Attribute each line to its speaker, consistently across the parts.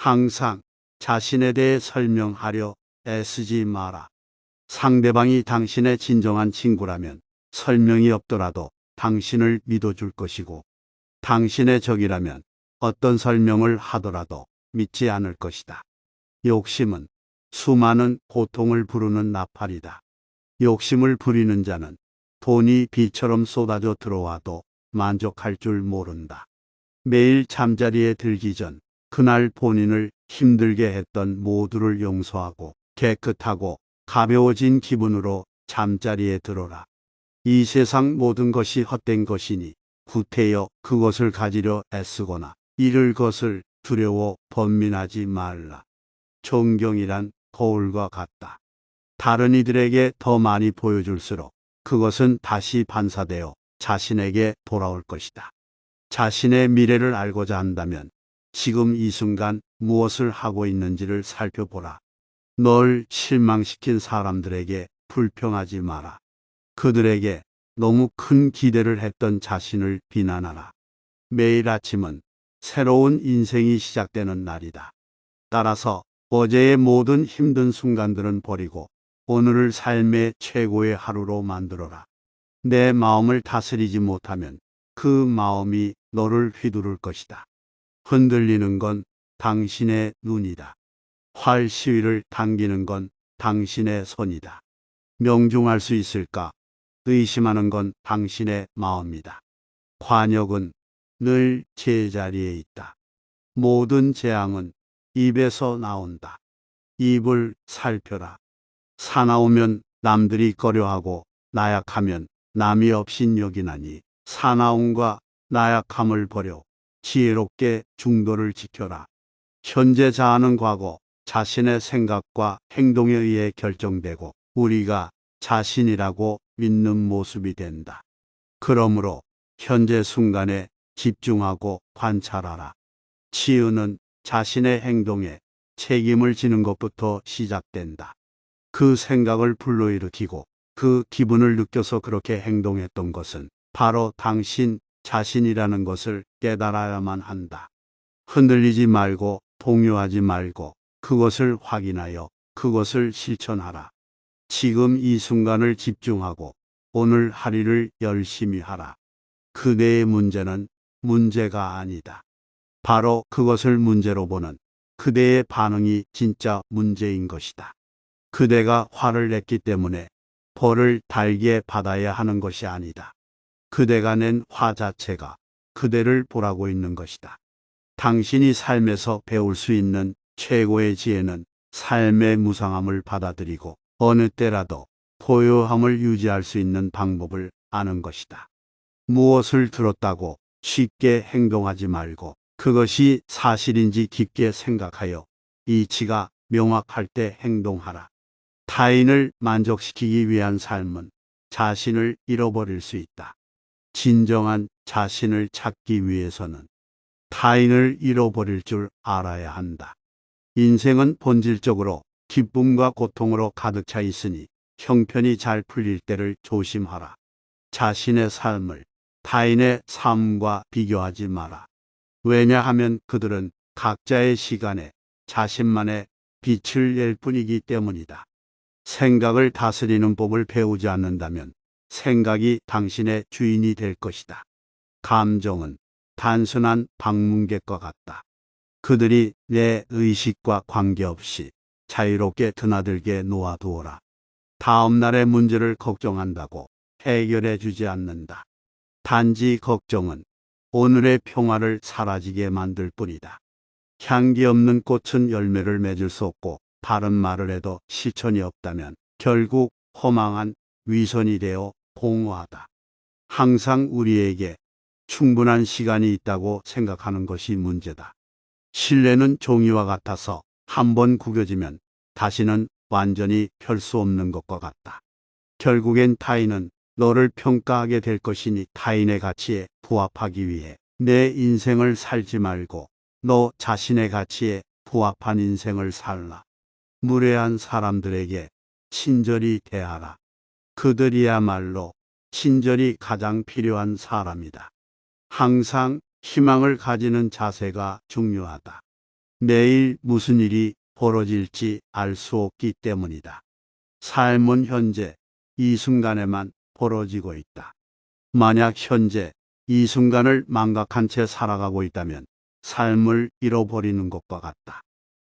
Speaker 1: 항상 자신에 대해 설명하려 애쓰지 마라. 상대방이 당신의 진정한 친구라면 설명이 없더라도 당신을 믿어줄 것이고, 당신의 적이라면 어떤 설명을 하더라도 믿지 않을 것이다. 욕심은 수많은 고통을 부르는 나팔이다. 욕심을 부리는 자는 돈이 비처럼 쏟아져 들어와도 만족할 줄 모른다. 매일 잠자리에 들기 전 그날 본인을 힘들게 했던 모두를 용서하고 깨끗하고 가벼워진 기분으로 잠자리에 들어라. 이 세상 모든 것이 헛된 것이니 구태여 그것을 가지려 애쓰거나 잃을 것을 두려워 번민하지 말라. 존경이란 거울과 같다. 다른 이들에게 더 많이 보여줄수록 그것은 다시 반사되어 자신에게 돌아올 것이다. 자신의 미래를 알고자 한다면 지금 이 순간 무엇을 하고 있는지를 살펴보라. 널 실망시킨 사람들에게 불평하지 마라. 그들에게 너무 큰 기대를 했던 자신을 비난하라. 매일 아침은 새로운 인생이 시작되는 날이다. 따라서 어제의 모든 힘든 순간들은 버리고 오늘을 삶의 최고의 하루로 만들어라. 내 마음을 다스리지 못하면 그 마음이 너를 휘두를 것이다. 흔들리는 건 당신의 눈이다. 활 시위를 당기는 건 당신의 손이다. 명중할 수 있을까? 의심하는 건 당신의 마음이다. 관역은 늘 제자리에 있다. 모든 재앙은 입에서 나온다. 입을 살펴라. 사나우면 남들이 꺼려하고 나약하면 남이 없인 여기나니 사나움과 나약함을 버려 지혜롭게 중도를 지켜라. 현재 자아는 과거 자신의 생각과 행동에 의해 결정되고 우리가 자신이라고 믿는 모습이 된다. 그러므로 현재 순간에 집중하고 관찰하라. 치유는 자신의 행동에 책임을 지는 것부터 시작된다. 그 생각을 불러일으키고 그 기분을 느껴서 그렇게 행동했던 것은 바로 당신 자신이라는 것을 깨달아야만 한다. 흔들리지 말고 동요하지 말고 그것을 확인하여 그것을 실천하라. 지금 이 순간을 집중하고 오늘 할 일을 열심히 하라. 그대의 문제는 문제가 아니다. 바로 그것을 문제로 보는 그대의 반응이 진짜 문제인 것이다. 그대가 화를 냈기 때문에 벌을 달게 받아야 하는 것이 아니다. 그대가 낸 화 자체가 그대를 보라고 있는 것이다. 당신이 삶에서 배울 수 있는 최고의 지혜는 삶의 무상함을 받아들이고 어느 때라도 고요함을 유지할 수 있는 방법을 아는 것이다. 무엇을 들었다고 쉽게 행동하지 말고 그것이 사실인지 깊게 생각하여 이치가 명확할 때 행동하라. 타인을 만족시키기 위한 삶은 자신을 잃어버릴 수 있다. 진정한 자신을 찾기 위해서는 타인을 잃어버릴 줄 알아야 한다. 인생은 본질적으로 기쁨과 고통으로 가득 차 있으니 형편이 잘 풀릴 때를 조심하라. 자신의 삶을 타인의 삶과 비교하지 마라. 왜냐하면 그들은 각자의 시간에 자신만의 빛을 낼 뿐이기 때문이다. 생각을 다스리는 법을 배우지 않는다면 생각이 당신의 주인이 될 것이다. 감정은 단순한 방문객과 같다. 그들이 내 의식과 관계없이 자유롭게 드나들게 놓아두어라. 다음 날의 문제를 걱정한다고 해결해 주지 않는다. 단지 걱정은 오늘의 평화를 사라지게 만들 뿐이다. 향기 없는 꽃은 열매를 맺을 수 없고 바른 말을 해도 실천이 없다면 결국 허망한 위선이 되어 공허하다. 항상 우리에게 충분한 시간이 있다고 생각하는 것이 문제다. 신뢰는 종이와 같아서 한번 구겨지면 다시는 완전히 펼 수 없는 것과 같다. 결국엔 타인은 너를 평가하게 될 것이니 타인의 가치에 부합하기 위해 내 인생을 살지 말고 너 자신의 가치에 부합한 인생을 살라. 무례한 사람들에게 친절히 대하라. 그들이야말로 친절이 가장 필요한 사람이다. 항상 희망을 가지는 자세가 중요하다. 내일 무슨 일이 벌어질지 알 수 없기 때문이다. 삶은 현재 이 순간에만 벌어지고 있다. 만약 현재 이 순간을 망각한 채 살아가고 있다면 삶을 잃어버리는 것과 같다.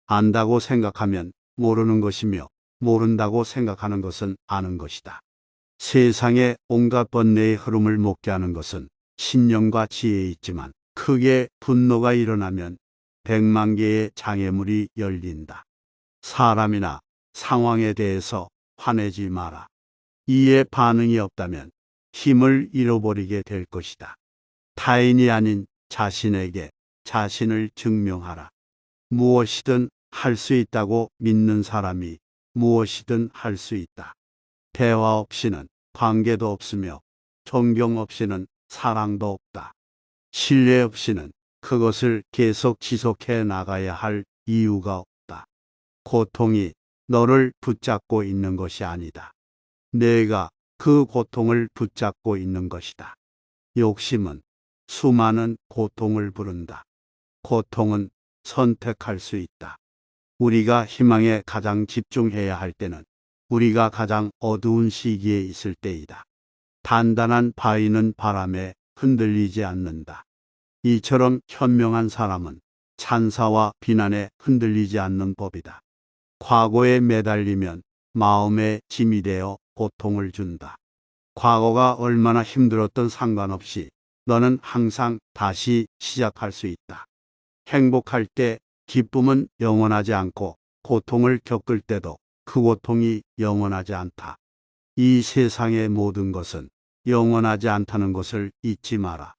Speaker 1: 안다고 생각하면 모르는 것이며 모른다고 생각하는 것은 아는 것이다. 세상의 온갖 번뇌의 흐름을 먹게 하는 것은 신념과 지혜에 있지만 크게 분노가 일어나면 100만 개의 장애물이 열린다. 사람이나 상황에 대해서 화내지 마라. 이에 반응이 없다면 힘을 잃어버리게 될 것이다. 타인이 아닌 자신에게 자신을 증명하라. 무엇이든 할 수 있다고 믿는 사람이 무엇이든 할 수 있다. 대화 없이는 관계도 없으며 존경 없이는 사랑도 없다. 신뢰 없이는 그것을 계속 지속해 나가야 할 이유가 없다. 고통이 너를 붙잡고 있는 것이 아니다. 내가 그 고통을 붙잡고 있는 것이다. 욕심은 수많은 고통을 부른다. 고통은 선택할 수 있다. 우리가 희망에 가장 집중해야 할 때는 우리가 가장 어두운 시기에 있을 때이다. 단단한 바위는 바람에 흔들리지 않는다. 이처럼 현명한 사람은 찬사와 비난에 흔들리지 않는 법이다. 과거에 매달리면 마음의 짐이 되어 고통을 준다. 과거가 얼마나 힘들었던 상관없이 너는 항상 다시 시작할 수 있다. 행복할 때 기쁨은 영원하지 않고 고통을 겪을 때도 그 고통이 영원하지 않다. 이 세상의 모든 것은 영원하지 않다는 것을 잊지 마라.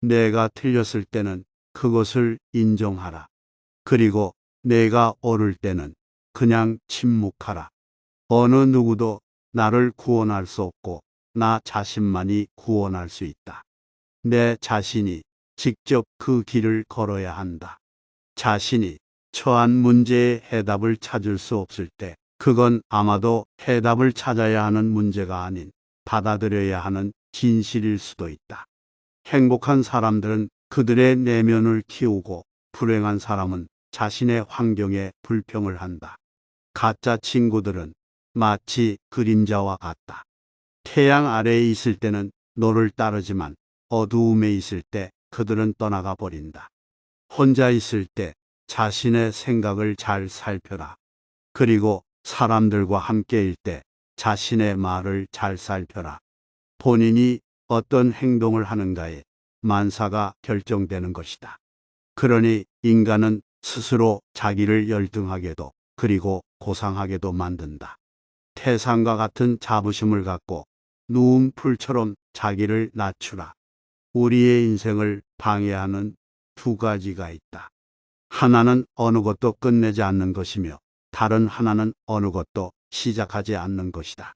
Speaker 1: 내가 틀렸을 때는 그것을 인정하라. 그리고 내가 옳을 때는 그냥 침묵하라. 어느 누구도 나를 구원할 수 없고 나 자신만이 구원할 수 있다. 내 자신이 직접 그 길을 걸어야 한다. 자신이 처한 문제의 해답을 찾을 수 없을 때 그건 아마도 해답을 찾아야 하는 문제가 아닌 받아들여야 하는 진실일 수도 있다. 행복한 사람들은 그들의 내면을 키우고 불행한 사람은 자신의 환경에 불평을 한다. 가짜 친구들은 마치 그림자와 같다. 태양 아래에 있을 때는 너를 따르지만 어두움에 있을 때 그들은 떠나가 버린다. 혼자 있을 때 자신의 생각을 잘 살펴라. 그리고 사람들과 함께일 때 자신의 말을 잘 살펴라. 본인이 어떤 행동을 하는가에 만사가 결정되는 것이다. 그러니 인간은 스스로 자기를 열등하게도 그리고 고상하게도 만든다. 태산과 같은 자부심을 갖고 누운 풀처럼 자기를 낮추라. 우리의 인생을 방해하는 두 가지가 있다. 하나는 어느 것도 끝내지 않는 것이며 다른 하나는 어느 것도 시작하지 않는 것이다.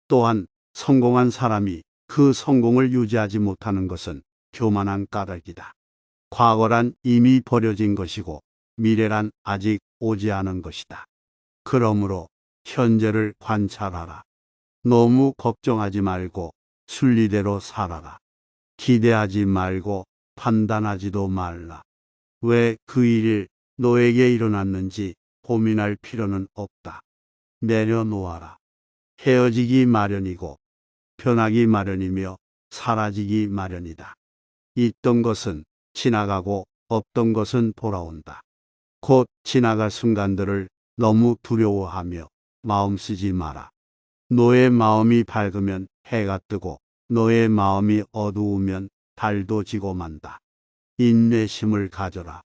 Speaker 1: 또한 성공한 사람이 그 성공을 유지하지 못하는 것은 교만한 까닭이다. 과거란 이미 버려진 것이고 미래란 아직 오지 않은 것이다. 그러므로 현재를 관찰하라. 너무 걱정하지 말고 순리대로 살아라. 기대하지 말고 판단하지도 말라. 왜 그 일이 너에게 일어났는지 고민할 필요는 없다. 내려놓아라. 헤어지기 마련이고 변하기 마련이며 사라지기 마련이다. 있던 것은 지나가고 없던 것은 돌아온다. 곧 지나갈 순간들을 너무 두려워하며 마음 쓰지 마라. 너의 마음이 밝으면 해가 뜨고 너의 마음이 어두우면 달도 지고 만다. 인내심을 가져라.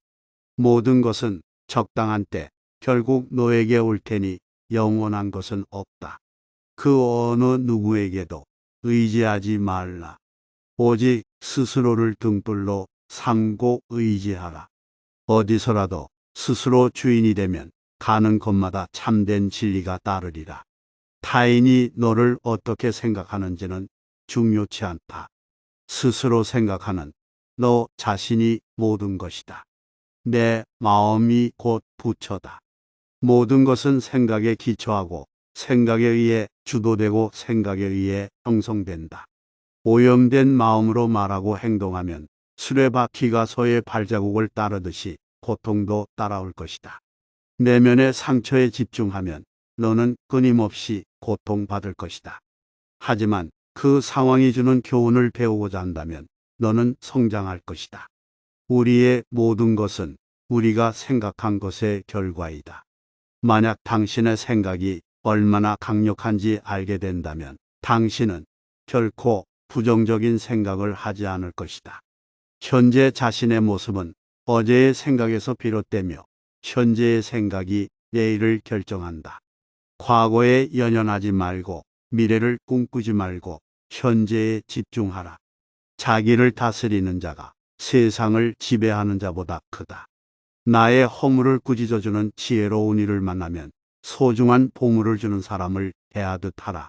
Speaker 1: 모든 것은 적당한 때 결국 너에게 올 테니 영원한 것은 없다. 그 어느 누구에게도 의지하지 말라. 오직 스스로를 등불로 삼고 의지하라. 어디서라도 스스로 주인이 되면 가는 곳마다 참된 진리가 따르리라. 타인이 너를 어떻게 생각하는지는 중요치 않다. 스스로 생각하는 너 자신이 모든 것이다. 내 마음이 곧 부처다. 모든 것은 생각에 기초하고 생각에 의해 주도되고 생각에 의해 형성된다. 오염된 마음으로 말하고 행동하면 수레바퀴가 소의 발자국을 따르듯이 고통도 따라올 것이다. 내면의 상처에 집중하면 너는 끊임없이 고통받을 것이다. 하지만 그 상황이 주는 교훈을 배우고자 한다면 너는 성장할 것이다. 우리의 모든 것은 우리가 생각한 것의 결과이다. 만약 당신의 생각이 얼마나 강력한지 알게 된다면 당신은 결코 부정적인 생각을 하지 않을 것이다. 현재 자신의 모습은 어제의 생각에서 비롯되며 현재의 생각이 내일을 결정한다. 과거에 연연하지 말고 미래를 꿈꾸지 말고 현재에 집중하라. 자기를 다스리는 자가 세상을 지배하는 자보다 크다. 나의 허물을 꾸짖어주는 지혜로운 이를 만나면 소중한 보물을 주는 사람을 대하듯 하라.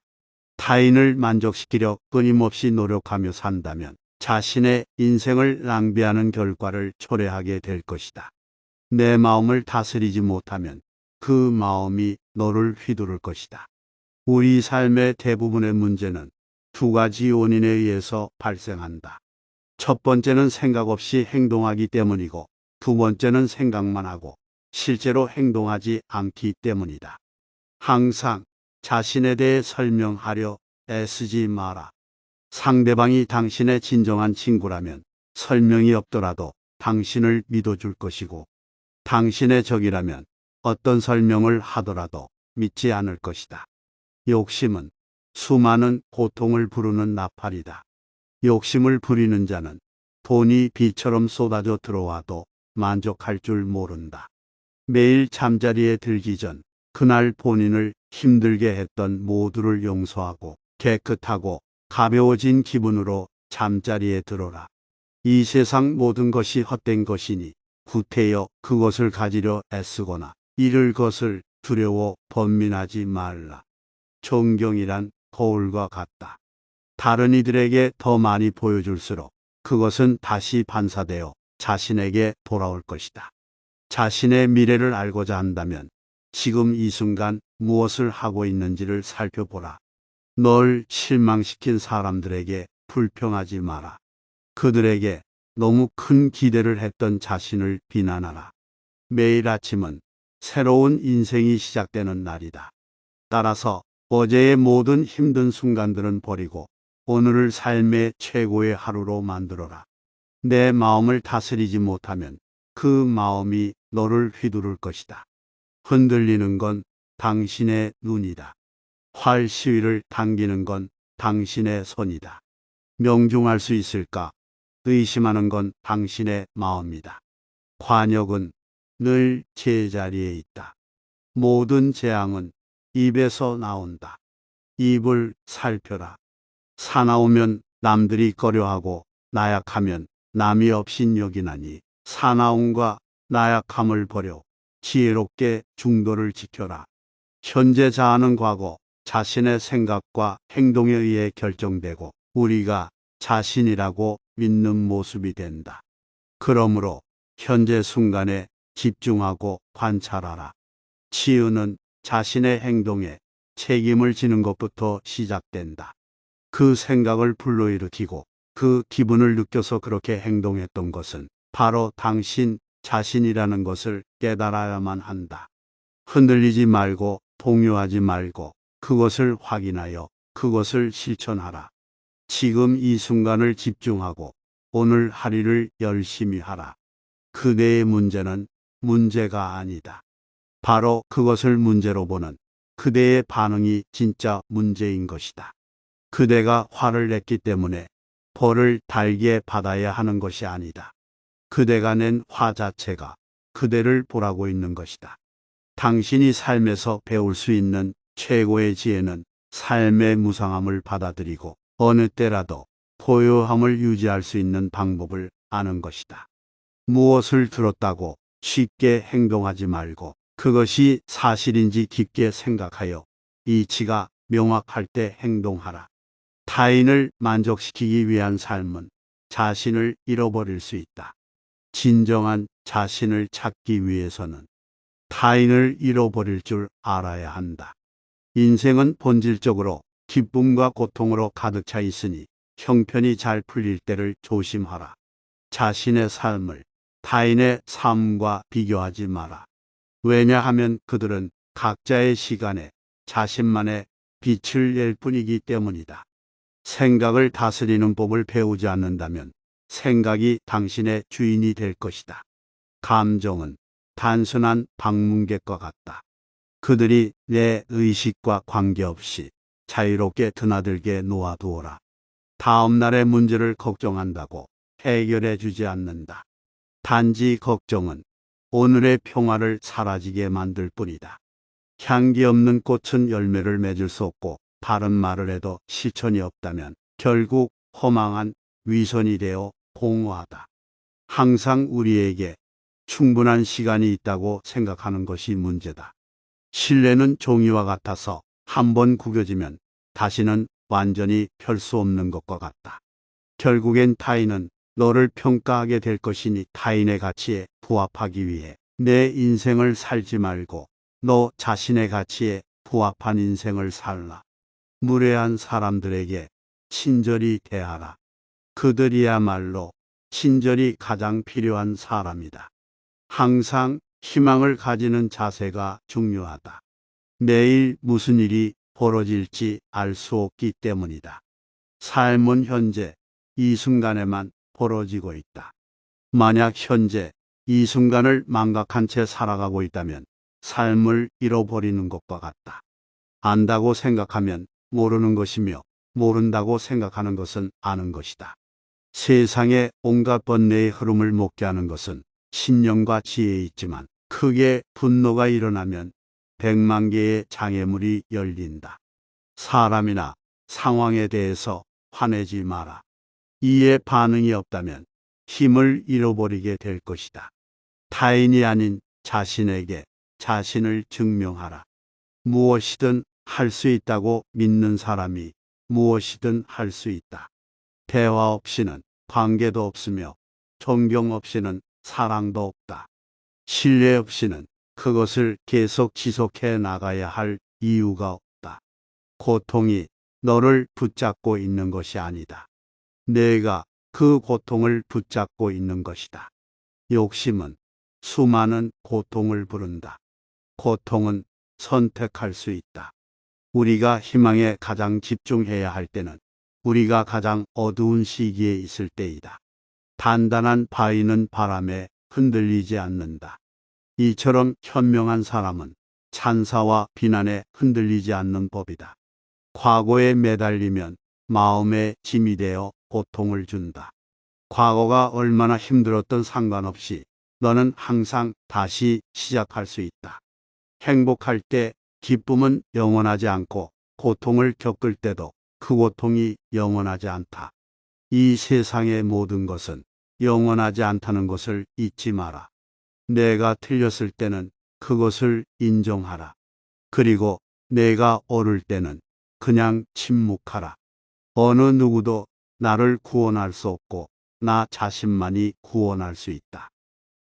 Speaker 1: 타인을 만족시키려 끊임없이 노력하며 산다면 자신의 인생을 낭비하는 결과를 초래하게 될 것이다. 내 마음을 다스리지 못하면 그 마음이 너를 휘두를 것이다. 우리 삶의 대부분의 문제는 두 가지 원인에 의해서 발생한다. 첫 번째는 생각 없이 행동하기 때문이고 두 번째는 생각만 하고 실제로 행동하지 않기 때문이다. 항상 자신에 대해 설명하려 애쓰지 마라. 상대방이 당신의 진정한 친구라면 설명이 없더라도 당신을 믿어줄 것이고 당신의 적이라면 어떤 설명을 하더라도 믿지 않을 것이다. 욕심은 수많은 고통을 부르는 나팔이다. 욕심을 부리는 자는 돈이 비처럼 쏟아져 들어와도 만족할 줄 모른다. 매일 잠자리에 들기 전 그날 본인을 힘들게 했던 모두를 용서하고 깨끗하고 가벼워진 기분으로 잠자리에 들어라. 이 세상 모든 것이 헛된 것이니 후태여 그것을 가지려 애쓰거나 잃을 것을 두려워 번민하지 말라. 존경이란 거울과 같다. 다른 이들에게 더 많이 보여줄수록 그것은 다시 반사되어 자신에게 돌아올 것이다. 자신의 미래를 알고자 한다면 지금 이 순간 무엇을 하고 있는지를 살펴보라. 널 실망시킨 사람들에게 불평하지 마라. 그들에게 너무 큰 기대를 했던 자신을 비난하라. 매일 아침은 새로운 인생이 시작되는 날이다. 따라서 어제의 모든 힘든 순간들은 버리고 오늘을 삶의 최고의 하루로 만들어라. 내 마음을 다스리지 못하면 그 마음이 너를 휘두를 것이다. 흔들리는 건 당신의 눈이다. 활 시위를 당기는 건 당신의 손이다. 명중할 수 있을까? 의심하는 건 당신의 마음이다. 관역은 늘 제자리에 있다. 모든 재앙은 입에서 나온다. 입을 살펴라. 사나우면 남들이 꺼려하고 나약하면 남이 없인 여기나니 사나움과 나약함을 버려 지혜롭게 중도를 지켜라. 현재 자아는 과거 자신의 생각과 행동에 의해 결정되고 우리가 자신이라고 믿는 모습이 된다. 그러므로 현재 순간에 집중하고 관찰하라. 치유는 자신의 행동에 책임을 지는 것부터 시작된다. 그 생각을 불러일으키고 그 기분을 느껴서 그렇게 행동했던 것은 바로 당신 자신이라는 것을 깨달아야만 한다. 흔들리지 말고 동요하지 말고 그것을 확인하여 그것을 실천하라. 지금 이 순간을 집중하고 오늘 할 일을 열심히 하라. 그대의 문제는 문제가 아니다. 바로 그것을 문제로 보는 그대의 반응이 진짜 문제인 것이다. 그대가 화를 냈기 때문에 벌을 달게 받아야 하는 것이 아니다. 그대가 낸 화 자체가 그대를 보라고 있는 것이다. 당신이 삶에서 배울 수 있는 최고의 지혜는 삶의 무상함을 받아들이고 어느 때라도 고요함을 유지할 수 있는 방법을 아는 것이다. 무엇을 들었다고 쉽게 행동하지 말고 그것이 사실인지 깊게 생각하여 이치가 명확할 때 행동하라. 타인을 만족시키기 위한 삶은 자신을 잃어버릴 수 있다. 진정한 자신을 찾기 위해서는 타인을 잃어버릴 줄 알아야 한다. 인생은 본질적으로 기쁨과 고통으로 가득 차 있으니 형편이 잘 풀릴 때를 조심하라. 자신의 삶을 타인의 삶과 비교하지 마라. 왜냐하면 그들은 각자의 시간에 자신만의 빛을 낼 뿐이기 때문이다. 생각을 다스리는 법을 배우지 않는다면 생각이 당신의 주인이 될 것이다. 감정은 단순한 방문객과 같다. 그들이 내 의식과 관계없이 자유롭게 드나들게 놓아두어라. 다음 날의 문제를 걱정한다고 해결해 주지 않는다. 단지 걱정은 오늘의 평화를 사라지게 만들 뿐이다. 향기 없는 꽃은 열매를 맺을 수 없고 바른 말을 해도 실천이 없다면 결국 허망한 위선이 되어 공허하다. 항상 우리에게 충분한 시간이 있다고 생각하는 것이 문제다. 신뢰는 종이와 같아서 한번 구겨지면 다시는 완전히 펼 수 없는 것과 같다. 결국엔 타인은 너를 평가하게 될 것이니 타인의 가치에 부합하기 위해 내 인생을 살지 말고 너 자신의 가치에 부합한 인생을 살라. 무례한 사람들에게 친절히 대하라. 그들이야말로 친절이 가장 필요한 사람이다. 항상 희망을 가지는 자세가 중요하다. 내일 무슨 일이 벌어질지 알 수 없기 때문이다. 삶은 현재 이 순간에만 벌어지고 있다. 만약 현재 이 순간을 망각한 채 살아가고 있다면 삶을 잃어버리는 것과 같다. 안다고 생각하면 모르는 것이며 모른다고 생각하는 것은 아는 것이다. 세상의 온갖 번뇌의 흐름을 먹게 하는 것은 신념과 지혜에 있지만 크게 분노가 일어나면 100만 개의 장애물이 열린다. 사람이나 상황에 대해서 화내지 마라. 이에 반응이 없다면 힘을 잃어버리게 될 것이다. 타인이 아닌 자신에게 자신을 증명하라. 무엇이든 할 수 있다고 믿는 사람이 무엇이든 할 수 있다. 대화 없이는 관계도 없으며 존경 없이는 사랑도 없다. 신뢰 없이는 그것을 계속 지속해 나가야 할 이유가 없다. 고통이 너를 붙잡고 있는 것이 아니다. 내가 그 고통을 붙잡고 있는 것이다. 욕심은 수많은 고통을 부른다. 고통은 선택할 수 있다. 우리가 희망에 가장 집중해야 할 때는 우리가 가장 어두운 시기에 있을 때이다. 단단한 바위는 바람에 흔들리지 않는다. 이처럼 현명한 사람은 찬사와 비난에 흔들리지 않는 법이다. 과거에 매달리면 마음의 짐이 되어 고통을 준다. 과거가 얼마나 힘들었던 상관없이 너는 항상 다시 시작할 수 있다. 행복할 때 기쁨은 영원하지 않고 고통을 겪을 때도 그 고통이 영원하지 않다. 이 세상의 모든 것은 영원하지 않다는 것을 잊지 마라. 내가 틀렸을 때는 그것을 인정하라. 그리고 내가 옳을 때는 그냥 침묵하라. 어느 누구도 나를 구원할 수 없고 나 자신만이 구원할 수 있다.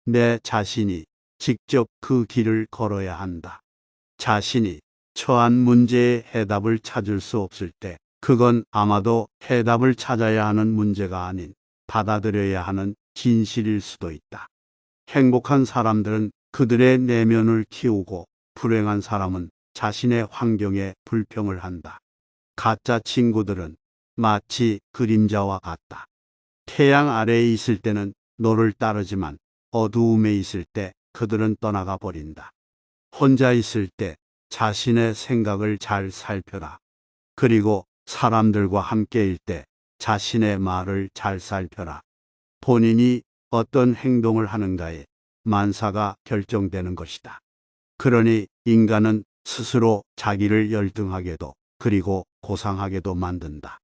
Speaker 1: 내 자신이 직접 그 길을 걸어야 한다. 자신이 처한 문제의 해답을 찾을 수 없을 때 그건 아마도 해답을 찾아야 하는 문제가 아닌 받아들여야 하는 진실일 수도 있다. 행복한 사람들은 그들의 내면을 키우고 불행한 사람은 자신의 환경에 불평을 한다. 가짜 친구들은 마치 그림자와 같다. 태양 아래에 있을 때는 너를 따르지만 어두움에 있을 때 그들은 떠나가 버린다. 혼자 있을 때 자신의 생각을 잘 살펴라. 그리고 사람들과 함께일 때 자신의 말을 잘 살펴라. 본인이 어떤 행동을 하는가에 만사가 결정되는 것이다. 그러니 인간은 스스로 자기를 열등하게도 그리고 고상하게도 만든다.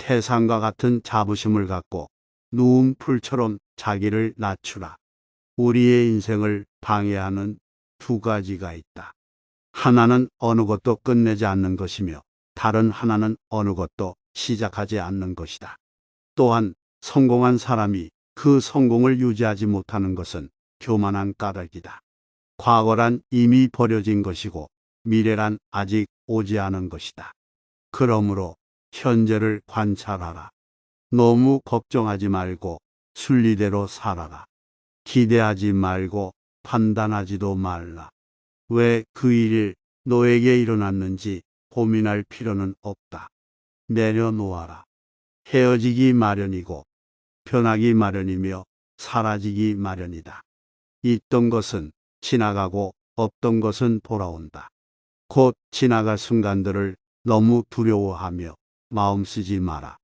Speaker 1: 태산과 같은 자부심을 갖고 누운 풀처럼 자기를 낮추라. 우리의 인생을 방해하는 두 가지가 있다. 하나는 어느 것도 끝내지 않는 것이며 다른 하나는 어느 것도 시작하지 않는 것이다. 또한 성공한 사람이 그 성공을 유지하지 못하는 것은 교만한 까닭이다. 과거란 이미 버려진 것이고 미래란 아직 오지 않은 것이다. 그러므로 현재를 관찰하라. 너무 걱정하지 말고 순리대로 살아라. 기대하지 말고 판단하지도 말라. 왜 그 일이 너에게 일어났는지 고민할 필요는 없다. 내려놓아라. 헤어지기 마련이고 변하기 마련이며 사라지기 마련이다. 있던 것은 지나가고 없던 것은 돌아온다. 곧 지나갈 순간들을 너무 두려워하며 마음 쓰지 마라.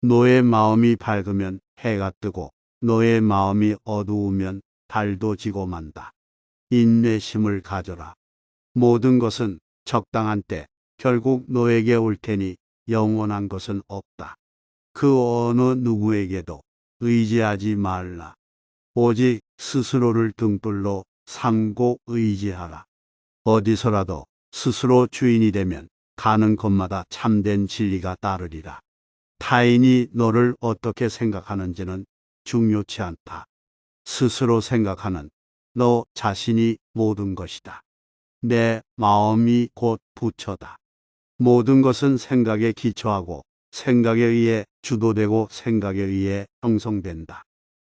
Speaker 1: 너의 마음이 밝으면 해가 뜨고 너의 마음이 어두우면 달도 지고 만다. 인내심을 가져라. 모든 것은 적당한 때 결국 너에게 올 테니 영원한 것은 없다. 그 어느 누구에게도 의지하지 말라. 오직 스스로를 등불로 삼고 의지하라. 어디서라도 스스로 주인이 되면 가는 곳마다 참된 진리가 따르리라. 타인이 너를 어떻게 생각하는지는 중요치 않다. 스스로 생각하는 너 자신이 모든 것이다. 내 마음이 곧 부처다. 모든 것은 생각에 기초하고 생각에 의해 주도되고 생각에 의해 형성된다.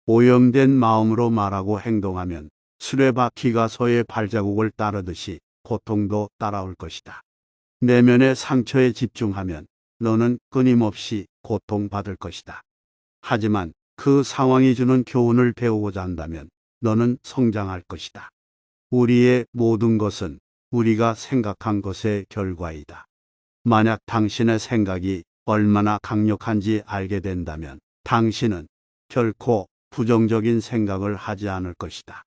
Speaker 1: 오염된 마음으로 말하고 행동하면 수레바퀴가 소의 발자국을 따르듯이 고통도 따라올 것이다. 내면의 상처에 집중하면 너는 끊임없이 고통받을 것이다. 하지만 그 상황이 주는 교훈을 배우고자 한다면 너는 성장할 것이다. 우리의 모든 것은 우리가 생각한 것의 결과이다. 만약 당신의 생각이 얼마나 강력한지 알게 된다면 당신은 결코 부정적인 생각을 하지 않을 것이다.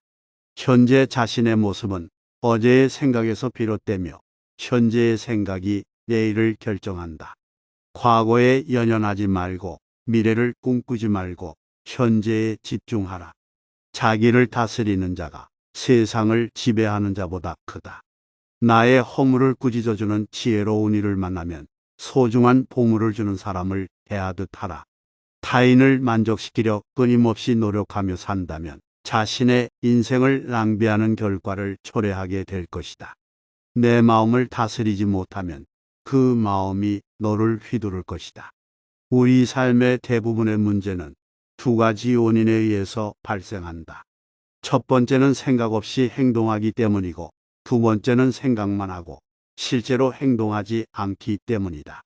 Speaker 1: 현재 자신의 모습은 어제의 생각에서 비롯되며 현재의 생각이 내일을 결정한다. 과거에 연연하지 말고 미래를 꿈꾸지 말고 현재에 집중하라. 자기를 다스리는 자가 세상을 지배하는 자보다 크다. 나의 허물을 꾸짖어주는 지혜로운 이를 만나면 소중한 보물을 주는 사람을 대하듯 하라. 타인을 만족시키려 끊임없이 노력하며 산다면 자신의 인생을 낭비하는 결과를 초래하게 될 것이다. 내 마음을 다스리지 못하면 그 마음이 너를 휘두를 것이다. 우리 삶의 대부분의 문제는 두 가지 원인에 의해서 발생한다. 첫 번째는 생각 없이 행동하기 때문이고 두 번째는 생각만 하고 실제로 행동하지 않기 때문이다.